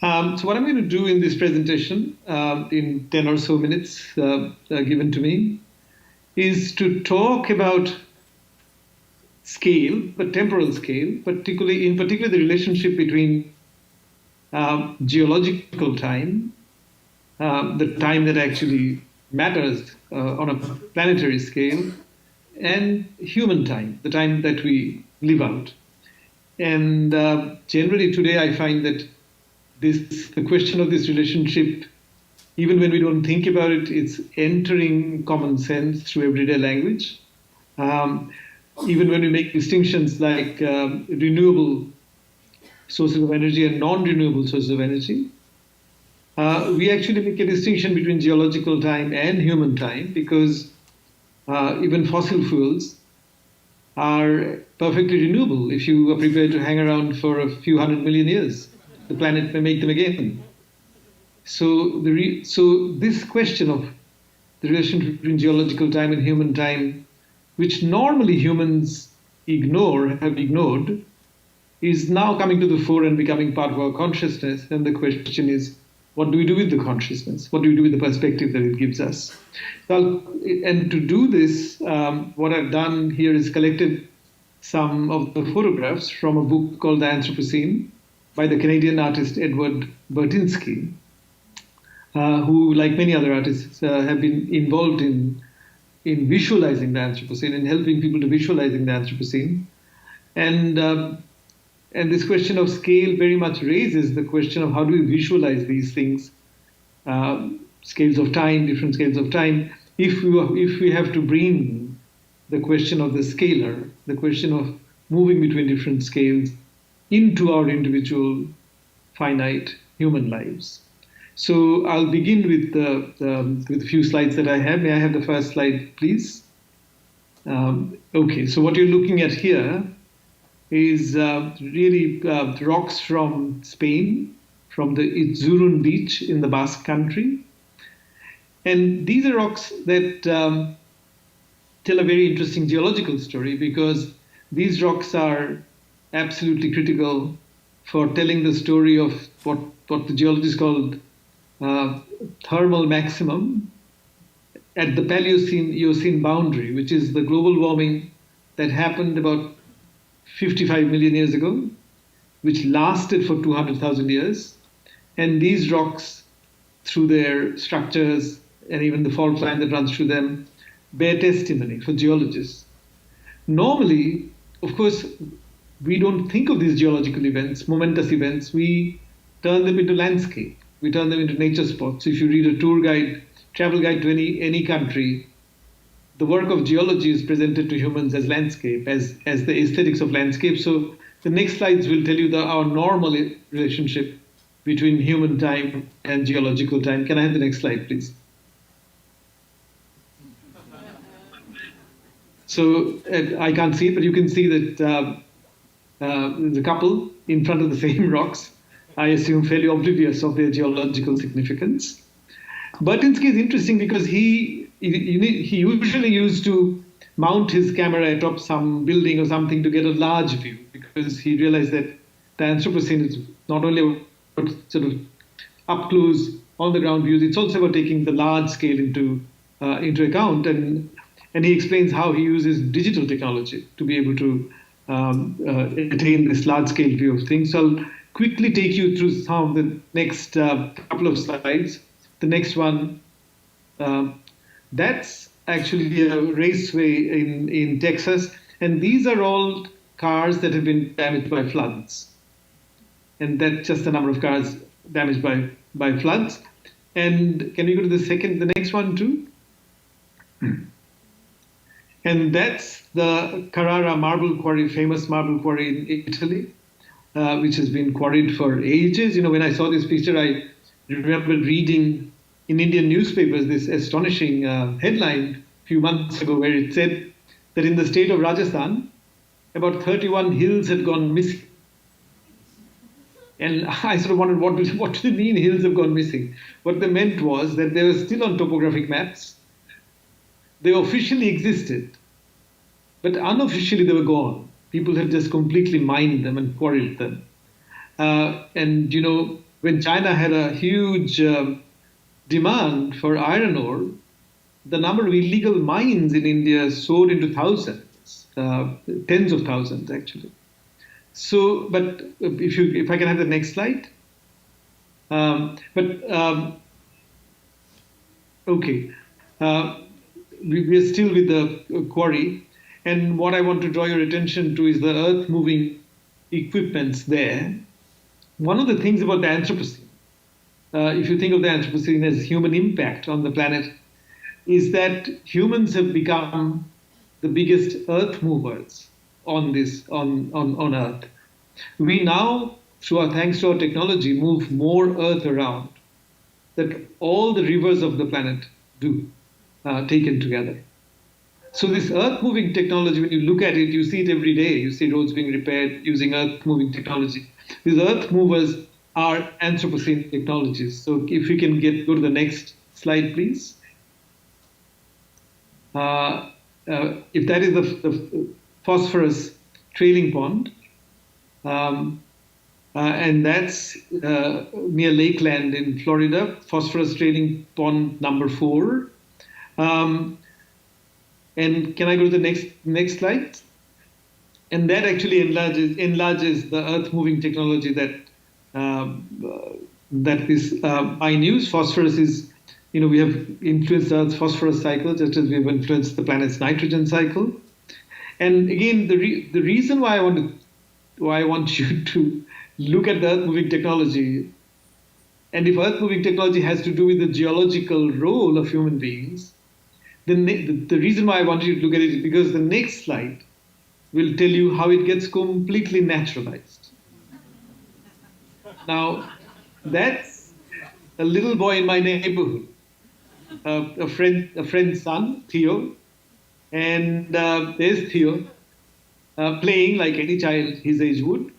So what I'm going to do in this presentation, in 10 or so minutes given to me, is to talk about scale, but temporal scale, in particular the relationship between geological time, the time that actually matters on a planetary scale, and human time, the time that we live out. And generally today I find that the question of this relationship, even when we don't think about it, it's entering common sense through everyday language. Um, Even when we make distinctions like renewable sources of energy and non-renewable sources of energy, we actually make a distinction between geological time and human time because even fossil fuels are perfectly renewable if you are prepared to hang around for a few 100 million years. The planet may make them again. So this question of the relationship between geological time and human time, which normally humans have ignored, is now coming to the fore and becoming part of our consciousness. And the question is, what do we do with the consciousness? What do we do with the perspective that it gives us? And to do this, what I've done here is collected some of the photographs from a book called The Anthropocene by the Canadian artist Edward Burtynsky, who, like many other artists, have been involved in visualizing the Anthropocene and helping people to visualizing the Anthropocene. And this question of scale very much raises the question of how do we visualize these things, scales of time, different scales of time, if we have to bring the question of the scalar, the question of moving between different scales into our individual finite human lives. So I'll begin with with a few slides that I have. May I have the first slide, please? Okay, so what you're looking at here is really rocks from Spain, from the Itzurun beach in the Basque country. And these are rocks that tell a very interesting geological story because these rocks are absolutely critical for telling the story of what the geologists called thermal maximum at the Paleocene-Eocene boundary, which is the global warming that happened about 55 million years ago, which lasted for 200,000 years. And these rocks, through their structures and even the fault line that runs through them, bear testimony for geologists. Normally, of course, we don't think of these geological events, momentous events. We turn them into landscape. We turn them into nature spots. If you read a tour guide, travel guide to any country, the work of geology is presented to humans as landscape, as the aesthetics of landscape. So the next slides will tell you our normal relationship between human time and geological time. Can I have the next slide, please? So I can't see it, but you can see that there's a couple in front of the same rocks, I assume fairly oblivious of their geological significance. Burtynsky is interesting because he usually used to mount his camera atop some building or something to get a large view because he realized that the Anthropocene is not only about sort of up close, on the ground views, it's also about taking the large scale into account. And he explains how he uses digital technology to be able to attain this large scale view of things. So I'll quickly take you through some of the next couple of slides. The next one, that's actually a raceway in Texas. And these are all cars that have been damaged by floods. And that's just the number of cars damaged by floods. And can we go to the next one too? And that's the Carrara marble quarry, famous marble quarry in Italy, which has been quarried for ages. You know, when I saw this picture, I remember reading in Indian newspapers this astonishing headline a few months ago where it said that in the state of Rajasthan, about 31 hills had gone missing. And I sort of wondered, what do they mean hills have gone missing? What they meant was that they were still on topographic maps. They officially existed, but unofficially they were gone. People had just completely mined them and quarried them. And, you know, when China had a huge demand for iron ore, the number of illegal mines in India soared into thousands, tens of thousands actually. So, but if I can have the next slide. But okay, uh, we are still with the quarry, and what I want to draw your attention to is the earth-moving equipments there. One of the things about the Anthropocene, if you think of the Anthropocene as human impact on the planet, is that humans have become the biggest earth movers on this on Earth. We now, thanks to our technology, move more Earth around that all the rivers of the planet do, taken together. So this earth-moving technology, when you look at it, you see it every day. You see roads being repaired using earth-moving technology. These earth movers are Anthropocene technologies. So if we can go to the next slide, please. If that is the phosphorus trailing pond, and that's near Lakeland in Florida, phosphorus trailing pond number 4. And can I go to the next slide? And that actually enlarges the earth-moving technology that is I use. Phosphorus is, we have influenced Earth's phosphorus cycle just as we have influenced the planet's nitrogen cycle. And again, the reason why I want you to look at the earth-moving technology, and if earth-moving technology has to do with the geological role of human beings, then the reason why I want you to look at it is because the next slide will tell you how it gets completely naturalized. Now, that's a little boy in my neighborhood, a friend's son, Theo, and there's Theo playing like any child his age would,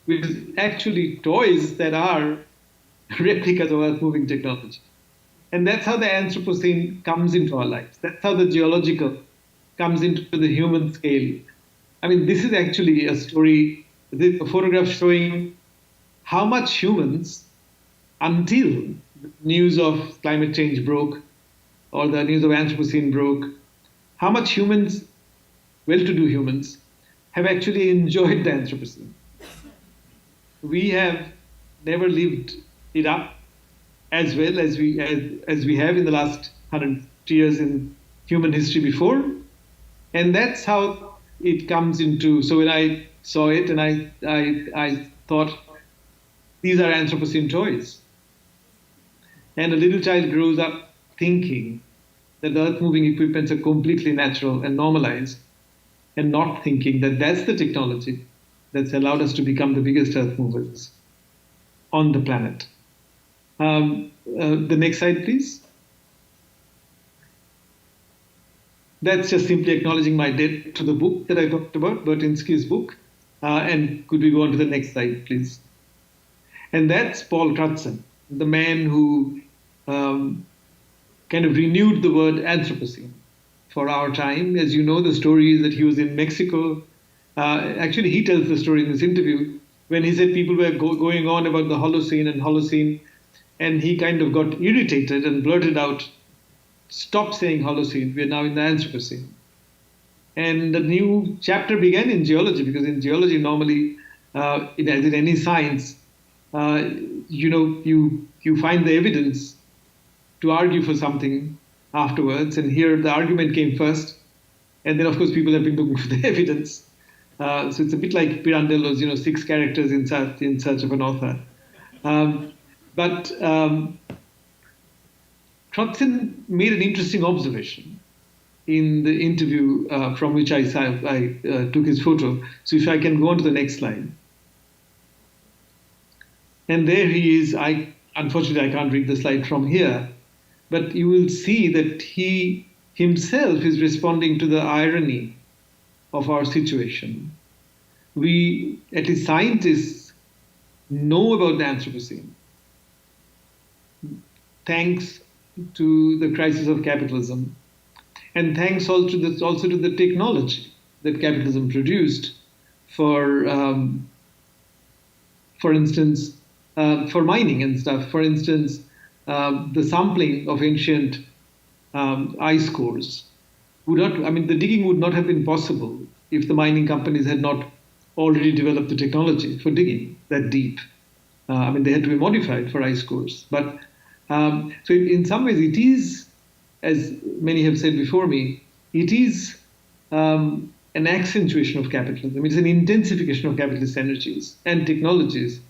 with actually toys that are replicas of earth-moving technology. And that's how the Anthropocene comes into our lives. That's how the geological comes into the human scale. I mean, this is actually a story, a photograph showing how much humans, until the news of climate change broke, or the news of Anthropocene broke, how much humans, well-to-do humans, have actually enjoyed the Anthropocene. We have never lived it up as well as we have in the last 100 years in human history before, and that's how it comes into. So when I saw it, and I thought, these are Anthropocene toys, and a little child grows up thinking that the earth-moving equipments are completely natural and normalized, and not thinking that that's the technology that's allowed us to become the biggest earth movers on the planet. The next slide, please. That's just simply acknowledging my debt to the book that I talked about, Bertinsky's book. And could we go on to the next slide, please? And that's Paul Crutzen, the man who kind of renewed the word Anthropocene for our time. As you know, the story is that he was in Mexico. Actually, he tells the story in this interview when he said people were going on about the Holocene, and he kind of got irritated and blurted out, "Stop saying Holocene, we're now in the Anthropocene." And the new chapter began in geology, because in geology, normally, as in any science, you find the evidence to argue for something afterwards. And here the argument came first. And then, of course, people have been looking for the evidence. So it's a bit like Pirandello's, 6 characters in search of an author. But Crutzen made an interesting observation in the interview from which I took his photo. So if I can go on to the next slide. And there he is. Unfortunately, I can't read the slide from here. But you will see that he himself is responding to the irony of our situation. We, at least scientists, know about the Anthropocene thanks to the crisis of capitalism, and thanks also to the technology that capitalism produced for instance, for mining and stuff. For instance, the sampling of ancient ice cores would not, I mean, the digging would not have been possible if the mining companies had not already developed the technology for digging that deep. I mean, they had to be modified for ice cores. But so in some ways, it is, as many have said before me, it is an accentuation of capitalism. It's an intensification of capitalist energies and technologies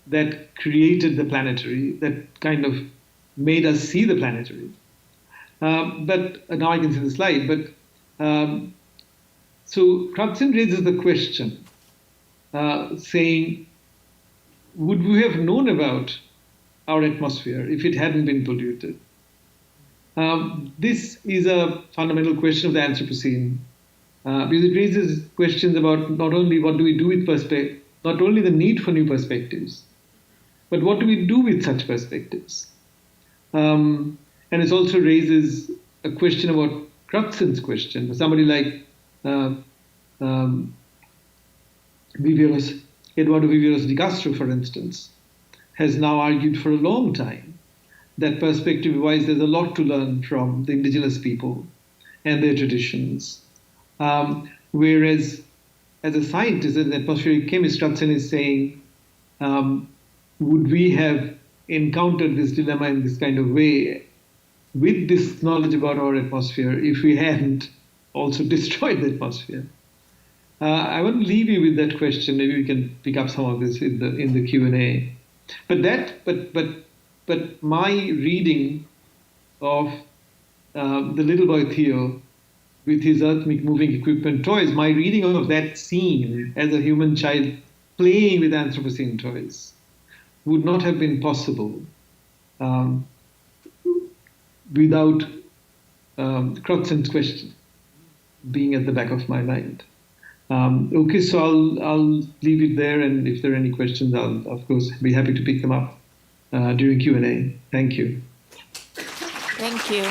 that created the planetary, that kind of made us see the planetary. But now I can see the slide. But so Crutzen raises the question, saying, would we have known about our atmosphere if it hadn't been polluted? This is a fundamental question of the Anthropocene, because it raises questions about not only what do we do with perspective, not only the need for new perspectives, but what do we do with such perspectives? And it also raises a question about Crutzen's question. For somebody like Eduardo Viveros de Castro, for instance, has now argued for a long time that perspective-wise there's a lot to learn from the indigenous people and their traditions. Whereas as a scientist, as an atmospheric chemist, Crutzen is saying, would we have encountered this dilemma in this kind of way with this knowledge about our atmosphere if we hadn't also destroyed the atmosphere? I want to leave you with that question. Maybe we can pick up some of this in the Q&A. But my reading of the little boy Theo with his earthquake moving equipment toys, my reading of that scene as a human child playing with Anthropocene toys would not have been possible without Crutzen's question being at the back of my mind. Okay, so I'll leave it there, and if there are any questions, I'll of course be happy to pick them up during Q&A. Thank you. Thank you.